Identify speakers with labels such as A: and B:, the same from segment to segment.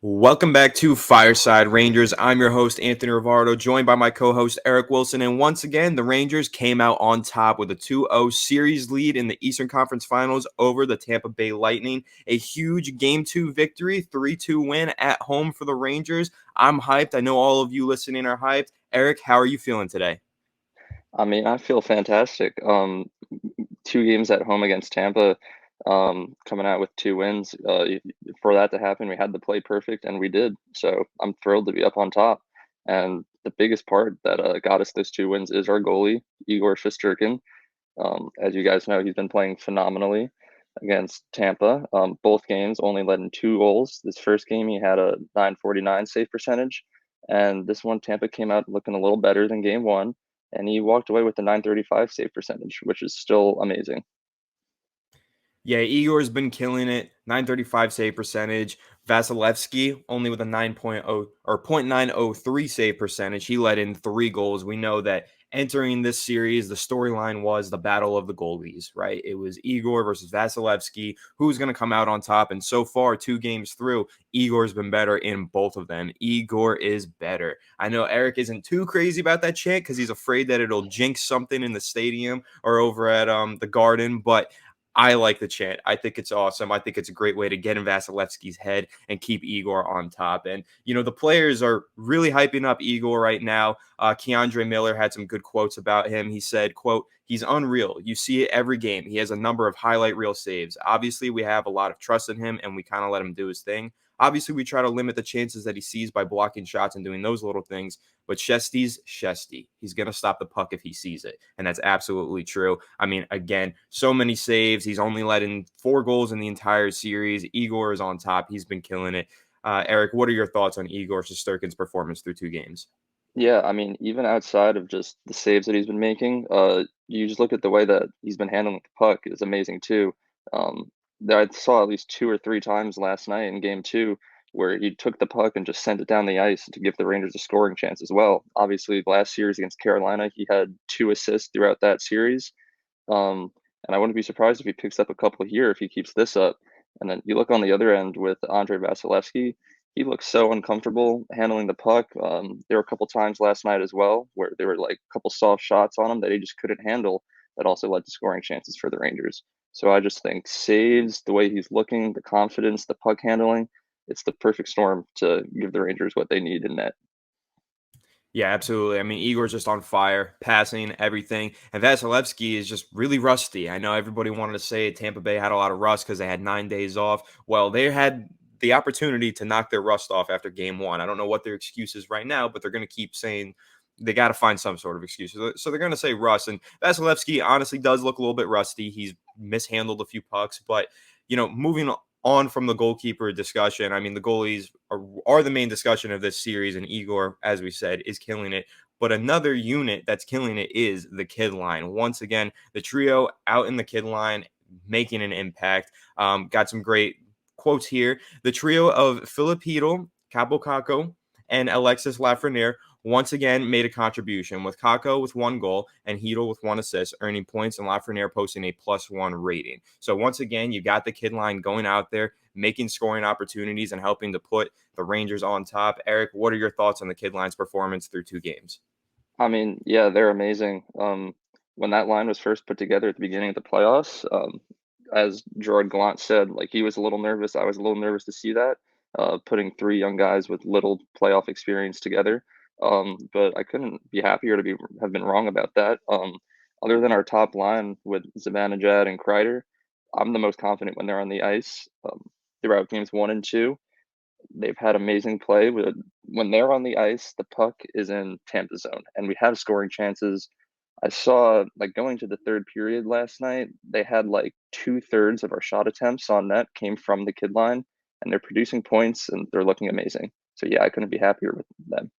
A: Welcome back to Fireside Rangers. I'm your host, Anthony Rivardo, joined by my co-host, Eric Wilson. And once again, the Rangers came out on top with a 2-0 series lead in the Eastern Conference Finals over the Tampa Bay Lightning. A huge Game 2 victory, 3-2 win at home for the Rangers. I'm hyped. I know all of you listening are hyped. Eric, how are you feeling today?
B: I feel fantastic. Two games at home against Tampa, coming out with two wins. For that to happen, we had to play perfect, and we did. So I'm thrilled to be up on top. And the biggest part that got us those two wins is our goalie, Igor Shesterkin. As you guys know, he's been playing phenomenally against Tampa. Both games only led in two goals. This first game, he had a 949 save percentage, and this one, Tampa came out looking a little better than game one, and he walked away with the 935 save percentage, which is still amazing.
A: Yeah, Igor's been killing it. 935 save percentage. Vasilevsky only with a 9.0 or .903 save percentage. He let in 3 goals. We know that entering this series, the storyline was the battle of the goalies, right? It was Igor versus Vasilevsky. Who's going to come out on top? And so far, 2 games through, Igor's been better in both of them. Igor is better. I know Eric isn't too crazy about that chant because he's afraid that it'll jinx something in the stadium or over at the Garden, but I like the chant. I think it's awesome. I think it's a great way to get in Vasilevsky's head and keep Igor on top. And, the players are really hyping up Igor right now. Keandre Miller had some good quotes about him. He said, quote, "He's unreal. You see it every game. He has a number of highlight reel saves. Obviously, we have a lot of trust in him, and we kind of let him do his thing. Obviously, we try to limit the chances that he sees by blocking shots and doing those little things. But Shesty's Shesty. He's going to stop the puck if he sees it." And that's absolutely true. I mean, again, so many saves. He's only let in 4 goals in the entire series. Igor is on top. He's been killing it. Eric, what are your thoughts on Igor Shesterkin's performance through 2 games?
B: Yeah, even outside of just the saves that he's been making, you just look at the way that he's been handling the puck is amazing too. I saw at least two or three times last night in game two where he took the puck and just sent it down the ice to give the Rangers a scoring chance as well. Obviously, last series against Carolina, he had 2 assists throughout that series. Um, and I wouldn't be surprised if he picks up a couple here if he keeps this up. And then you look on the other end with Andre Vasilevsky. He looks so uncomfortable handling the puck. There were a couple times last night as well where there were like a couple soft shots on him that he just couldn't handle. That also led to scoring chances for the Rangers. So I just think saves, the way he's looking, the confidence, the puck handling, it's the perfect storm to give the Rangers what they need in net.
A: Yeah, absolutely. I mean, Igor's just on fire, passing everything, and Vasilevsky is just really rusty. I know everybody wanted to say Tampa Bay had a lot of rust because they had 9 days off. Well, they had the opportunity to knock their rust off after game one. I don't know what their excuse is right now, but they're going to keep saying they got to find some sort of excuse. So they're going to say rust. And Vasilevsky honestly does look a little bit rusty. He's mishandled a few pucks, but moving on from the goalkeeper discussion, I mean, the goalies are the main discussion of this series, and Igor, as we said, is killing it. But another unit that's killing it is the kid line. Once again, the trio out in the kid line making an impact. Got some great quotes here. The trio of Filipino, Capo, and Alexis Lafreniere once again made a contribution, with Kako with 1 goal and Hedel with 1 assist, earning points, and Lafreniere posting a +1 rating. So once again, you got the kid line going out there, making scoring opportunities and helping to put the Rangers on top. Eric, what are your thoughts on the kid line's performance through 2 games?
B: Yeah, they're amazing. When that line was first put together at the beginning of the playoffs, as Gerard Gallant said, like he was a little nervous. I was a little nervous to see that, putting three young guys with little playoff experience together. But I couldn't be happier to have been wrong about that. Other than our top line with Zibanejad and Kreider, I'm the most confident when they're on the ice. Throughout games one and two, they've had amazing play with when they're on the ice, the puck is in Tampa zone, and we have scoring chances. I saw like going to the third period last night, they had like 2/3 of our shot attempts on net came from the kid line, and they're producing points and they're looking amazing. So yeah, I couldn't be happier with them.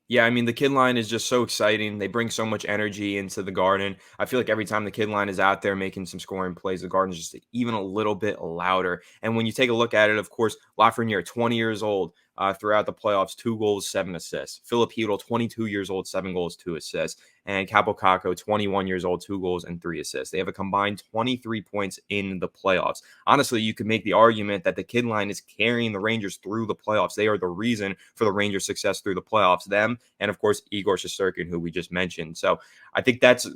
A: Yeah, I mean, the kid line is just so exciting. They bring so much energy into the Garden. I feel like every time the kid line is out there making some scoring plays, the Garden is just even a little bit louder. And when you take a look at it, of course, Lafreniere, 20 years old, throughout the playoffs, 2 goals, 7 assists. Filipino, 22 years old, 7 goals, 2 assists. And Capocacco, 21 years old, 2 goals and 3 assists. They have a combined 23 points in the playoffs. Honestly, you could make the argument that the kid line is carrying the Rangers through the playoffs. They are the reason for the Rangers' success through the playoffs. Them, and of course, Igor Shesterkin, who we just mentioned. So I think that's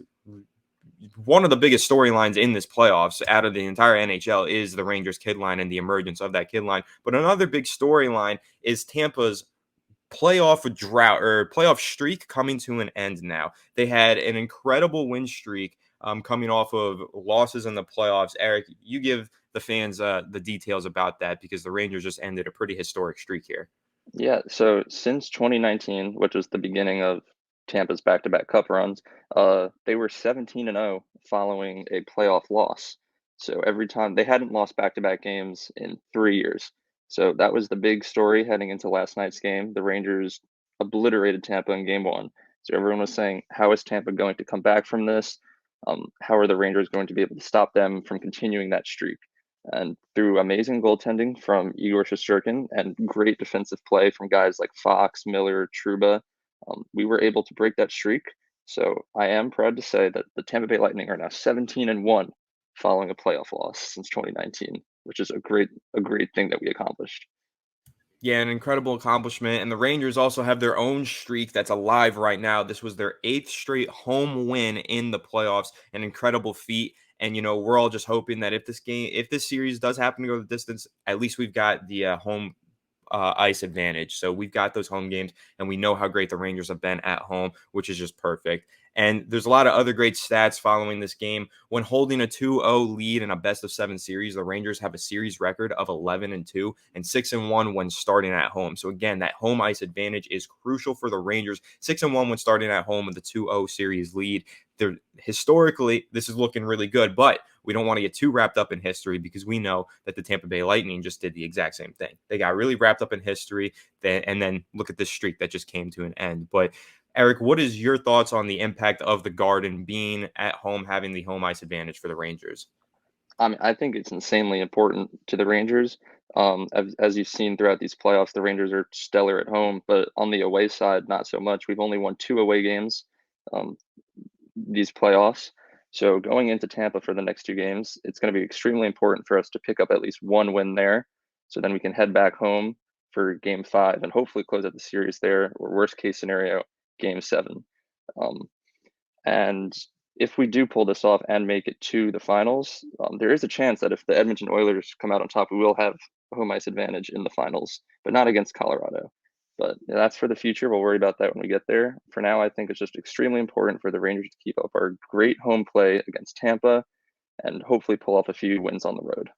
A: one of the biggest storylines in this playoffs out of the entire NHL is the Rangers kid line and the emergence of that kid line. But another big storyline is Tampa's playoff drought or playoff streak coming to an end now. They had an incredible win streak coming off of losses in the playoffs. Eric, you give the fans the details about that because the Rangers just ended a pretty historic streak here.
B: Yeah, so since 2019, which was the beginning of Tampa's back-to-back cup runs, they were 17-0 following a playoff loss. So every time they hadn't lost back-to-back games in 3 years. So that was the big story heading into last night's game. The Rangers obliterated Tampa in game one. So everyone was saying, how is Tampa going to come back from this? How are the Rangers going to be able to stop them from continuing that streak? And through amazing goaltending from Igor Shesterkin and great defensive play from guys like Fox, Miller, Trouba, we were able to break that streak. So I am proud to say that the Tampa Bay Lightning are now 17-1 following a playoff loss since 2019, which is a great thing that we accomplished.
A: Yeah, an incredible accomplishment. And the Rangers also have their own streak that's alive right now. This was their 8th straight home win in the playoffs, an incredible feat. And, we're all just hoping that if this series does happen to go the distance, at least we've got the home ice advantage. So we've got those home games, and we know how great the Rangers have been at home, which is just perfect. And there's a lot of other great stats following this game. When holding a 2-0 lead in a best-of-7 series, the Rangers have a series record of 11-2 and 6-1 when starting at home. So again, that home ice advantage is crucial for the Rangers. 6-1 when starting at home with the 2-0 series lead. Historically, this is looking really good, but we don't want to get too wrapped up in history because we know that the Tampa Bay Lightning just did the exact same thing. They got really wrapped up in history, and then look at this streak that just came to an end. But Eric, what is your thoughts on the impact of the Garden being at home, having the home ice advantage for the Rangers?
B: I mean, I think it's insanely important to the Rangers. As you've seen throughout these playoffs, the Rangers are stellar at home, but on the away side, not so much. We've only won 2 away games um, these playoffs. So going into Tampa for the next 2 games, it's going to be extremely important for us to pick up at least one win there. So then we can head back home for game five and hopefully close out the series there, or worst case scenario, game seven. Um, and if we do pull this off and make it to the finals, there is a chance that if the Edmonton Oilers come out on top, we will have home ice advantage in the finals, but not against Colorado. But that's for the future. We'll worry about that when we get there. For now, I think it's just extremely important for the Rangers to keep up our great home play against Tampa and hopefully pull off a few wins on the road.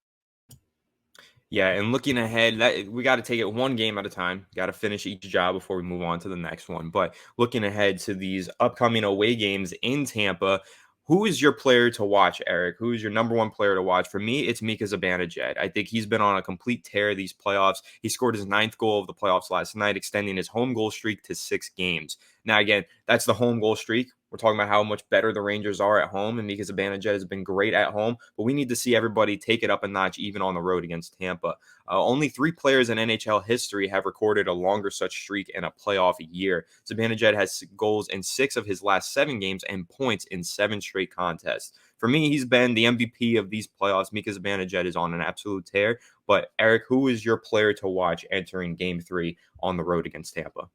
A: Yeah, and looking ahead, that we got to take it one game at a time. Got to finish each job before we move on to the next one. But looking ahead to these upcoming away games in Tampa, who is your player to watch, Eric? Who is your number one player to watch? For me, it's Mika Zibanejad. I think he's been on a complete tear these playoffs. He scored his 9th goal of the playoffs last night, extending his home goal streak to 6 games. Now, again, that's the home goal streak. We're talking about how much better the Rangers are at home, and Mika Zibanejad has been great at home, but we need to see everybody take it up a notch even on the road against Tampa. Only 3 players in NHL history have recorded a longer such streak in a playoff year. Zibanejad has goals in 6 of his last 7 games and points in 7 straight contests. For me, he's been the MVP of these playoffs. Mika Zibanejad is on an absolute tear. But Eric, who is your player to watch entering Game 3 on the road against Tampa?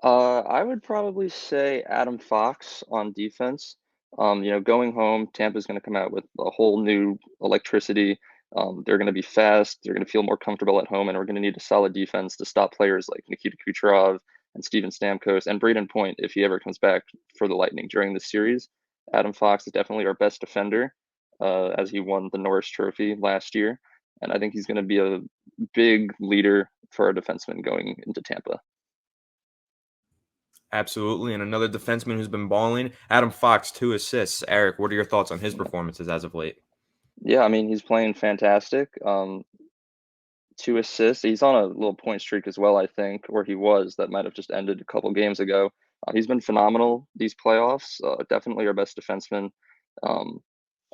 B: I would probably say Adam Fox on defense. Going home, Tampa's going to come out with a whole new electricity. They're going to be fast. They're going to feel more comfortable at home, and we're going to need a solid defense to stop players like Nikita Kucherov and Steven Stamkos and Braden Point if he ever comes back for the Lightning during this series. Adam Fox is definitely our best defender, as he won the Norris Trophy last year, and I think he's going to be a big leader for our defensemen going into Tampa.
A: Absolutely. And another defenseman who's been balling, Adam Fox, 2 assists. Eric, what are your thoughts on his performances as of late?
B: Yeah, I mean, he's playing fantastic. 2 assists. He's on a little point streak as well, I think, or he was. That might have just ended a couple games ago. He's been phenomenal these playoffs. Definitely our best defenseman. Um,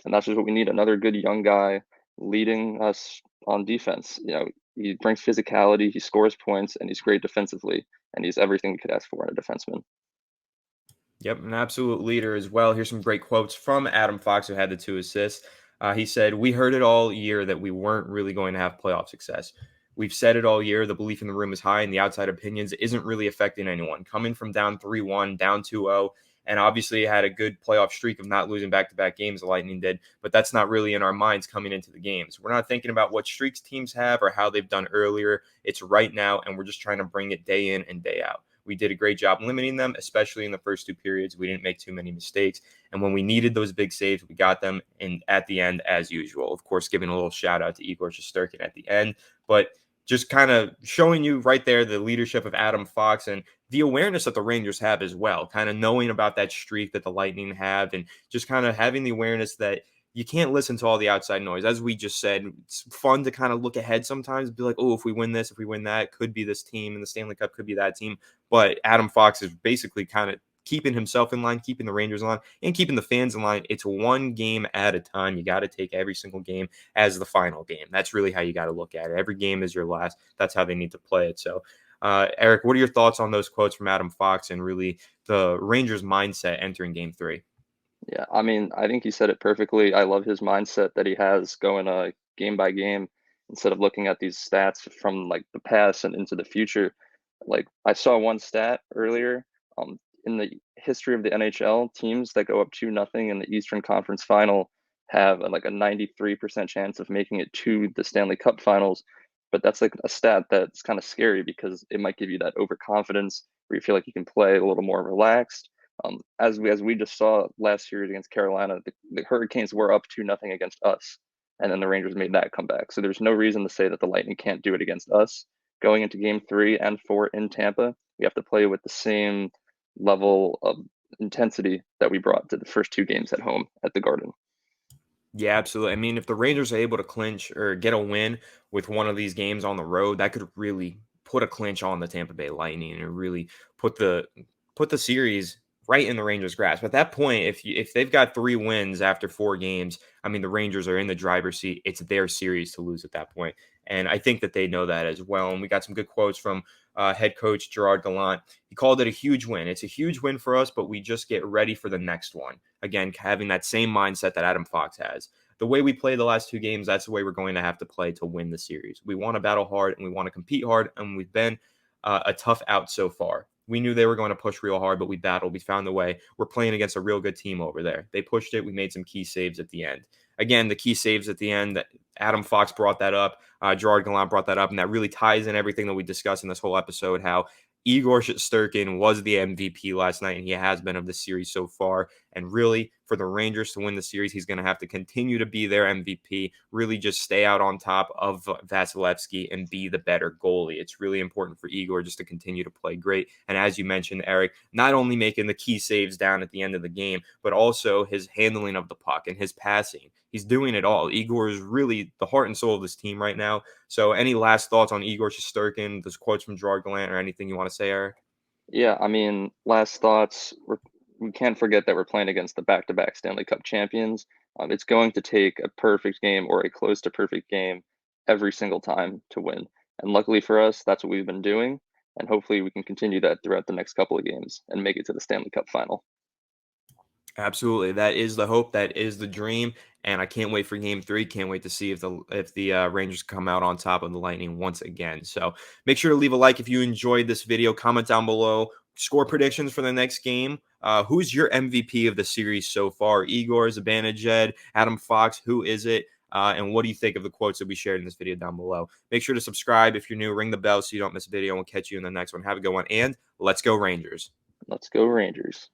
B: and that's just what we need. Another good young guy leading us on defense. He brings physicality, he scores points, and he's great defensively, and he's everything you could ask for in a defenseman.
A: Yep, an absolute leader as well. Here's some great quotes from Adam Fox, who had the 2 assists. He said, "We heard it all year that we weren't really going to have playoff success. We've said it all year. The belief in the room is high, and the outside opinions isn't really affecting anyone. Coming from down 3-1, down 2-0, and obviously had a good playoff streak of not losing back-to-back games, the Lightning did, but that's not really in our minds coming into the games. We're not thinking about what streaks teams have or how they've done earlier. It's right now, and we're just trying to bring it day in and day out. We did a great job limiting them, especially in the first 2 periods. We didn't make too many mistakes. And when we needed those big saves, we got them. And at the end, as usual, of course, giving a little shout out to Igor Shesterkin at the end. But just kind of showing you right there the leadership of Adam Fox and the awareness that the Rangers have as well, kind of knowing about that streak that the Lightning have and just kind of having the awareness that you can't listen to all the outside noise. As we just said, it's fun to kind of look ahead sometimes, be like, oh, if we win this, if we win that, it could be this team, and the Stanley Cup could be that team. But Adam Fox is basically kind of keeping himself in line, keeping the Rangers in line, and keeping the fans in line. It's one game at a time. You got to take every single game as the final game. That's really how you got to look at it. Every game is your last. That's how they need to play it. So, Eric, what are your thoughts on those quotes from Adam Fox and really the Rangers' mindset entering Game 3?
B: Yeah, I mean, I think he said it perfectly. I love his mindset that he has going game by game instead of looking at these stats from like the past and into the future. Like I saw one stat earlier. In the history of the NHL, teams that go up 2-0 in the Eastern Conference Final have like a 93% chance of making it to the Stanley Cup Finals. But that's like a stat that's kind of scary because it might give you that overconfidence where you feel like you can play a little more relaxed. As we just saw last year against Carolina, the Hurricanes were up 2-0 against us, and then the Rangers made that comeback. So there's no reason to say that the Lightning can't do it against us. Going into Game 3 and 4 in Tampa, we have to play with the same level of intensity that we brought to the first 2 games at home at the Garden.
A: Yeah, absolutely. I mean, if the Rangers are able to clinch or get a win with one of these games on the road, that could really put a clinch on the Tampa Bay Lightning and really put the series right in the Rangers' grasp. At that point, if they've got 3 wins after 4 games, I mean, the Rangers are in the driver's seat. It's their series to lose at that point, and I think that they know that as well. And we got some good quotes from head coach Gerard Gallant. He called it a huge win. It's a huge win for us, but we just get ready for the next one. Again, having that same mindset that Adam Fox has. The way we played the last 2 games, that's the way we're going to have to play to win the series. We want to battle hard and we want to compete hard, and we've been a tough out so far. We knew they were going to push real hard, but we battled. We found the way. We're playing against a real good team over there. They pushed it. We made some key saves at the end. Again, the key saves at the end, Adam Fox brought that up. Gerard Gallant brought that up, and that really ties in everything that we discussed in this whole episode, how Igor Shesterkin was the MVP last night, and he has been of the series so far. And really, for the Rangers to win the series, he's going to have to continue to be their MVP, really just stay out on top of Vasilevsky and be the better goalie. It's really important for Igor just to continue to play great. And as you mentioned, Eric, not only making the key saves down at the end of the game, but also his handling of the puck and his passing. He's doing it all. Igor is really the heart and soul of this team right now. So any last thoughts on Igor Shesterkin, those quotes from Gerard Gallant, or anything you want to say, Eric?
B: Yeah, I mean, last thoughts. We can't forget that we're playing against the back-to-back Stanley Cup champions. It's going to take a perfect game or a close to perfect game every single time to win. And luckily for us, that's what we've been doing. And hopefully we can continue that throughout the next couple of games and make it to the Stanley Cup final.
A: Absolutely. That is the hope. That is the dream. And I can't wait for Game 3. Can't wait to see if the Rangers come out on top of the Lightning once again. So make sure to leave a like if you enjoyed this video. Comment down below. Score predictions for the next game. Who's your MVP of the series so far? Igor, Zibanejad, Adam Fox? Who is it? And what do you think of the quotes that we shared in this video down below? Make sure to subscribe if you're new. Ring the bell so you don't miss a video. And we'll catch you in the next one. Have a good one. And let's go Rangers.
B: Let's go Rangers.